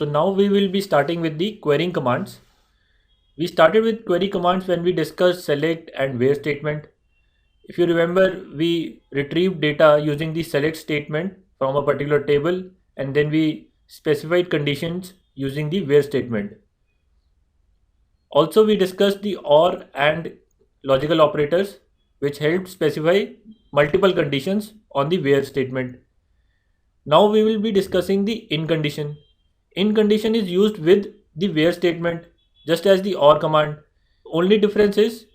So now we will be starting with the querying commands. We started with query commands when we discussed select and where statement. If you remember, we retrieved data using the select statement from a particular table, and then we specified conditions using the where statement. Also, we discussed the OR and logical operators, which help specify multiple conditions on the where statement. Now we will be discussing the in condition. In condition is used with the where statement just as the OR command. Only difference is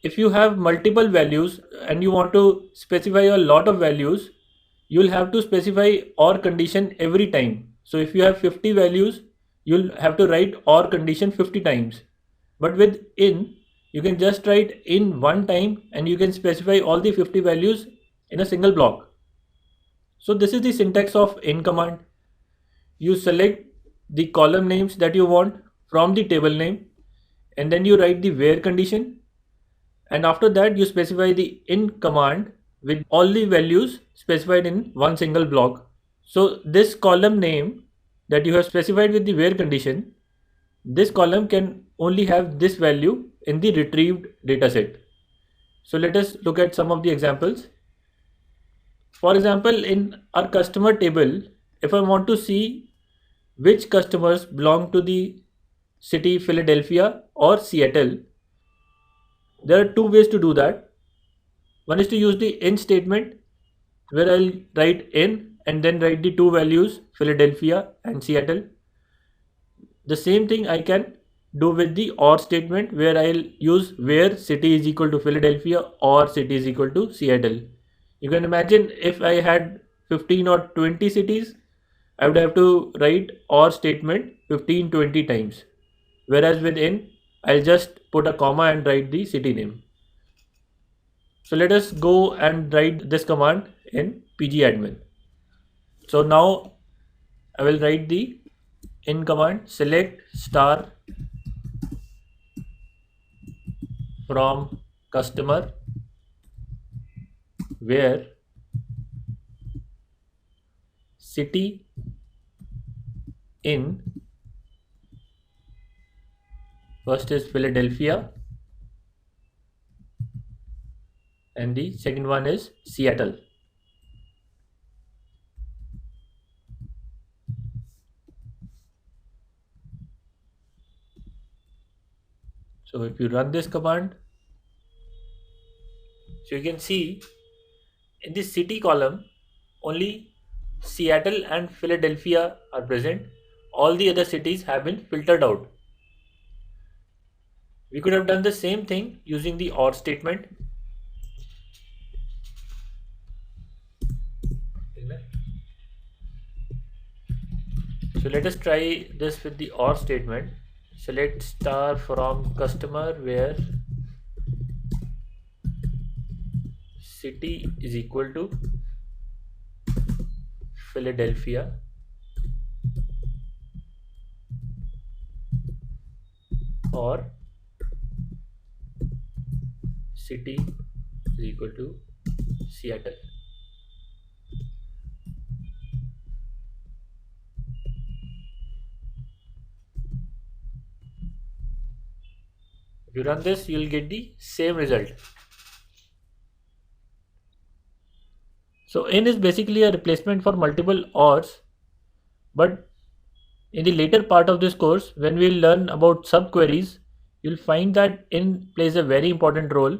if you have multiple values and you want to specify a lot of values, you'll have to specify OR condition every time. So if you have 50 values, you'll have to write OR condition 50 times. But with in, you can just write in one time and you can specify all the 50 values in a single block. So this is the syntax of in command. You select the column names that you want from the table name, and then you write the where condition, and after that you specify the in command with all the values specified in one single block. So this column name that you have specified with the where condition, this column can only have this value in the retrieved dataset. So let us look at some of the examples. For example, in our customer table, if I want to see which customers belong to the city Philadelphia or Seattle, there are two ways to do that. One is to use the in statement, where I'll write in and then write the two values Philadelphia and Seattle. The same thing I can do with the OR statement, where I'll use where city is equal to Philadelphia or city is equal to Seattle. You can imagine if I had 15 or 20 cities, I would have to write OR statement 15, 20 times. Whereas with in, I'll just put a comma and write the city name. So let us go and write this command in pgadmin. So now I will write the in command select star from customer where city in first is Philadelphia and the second one is Seattle. So if you run this command, so you can see in the city column only Seattle and Philadelphia are present. All the other cities have been filtered out. We could have done the same thing using the OR statement. So let us try this with the OR statement. Select star from customer where city is equal to Philadelphia or city is equal to Seattle. If you run this, you'll get the same result. So in is basically a replacement for multiple ORs, but in the later part of this course, when we'll learn about subqueries, you'll find that in plays a very important role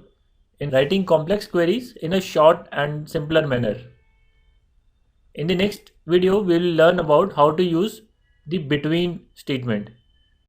in writing complex queries in a short and simpler manner. In the next video, we'll learn about how to use the between statement.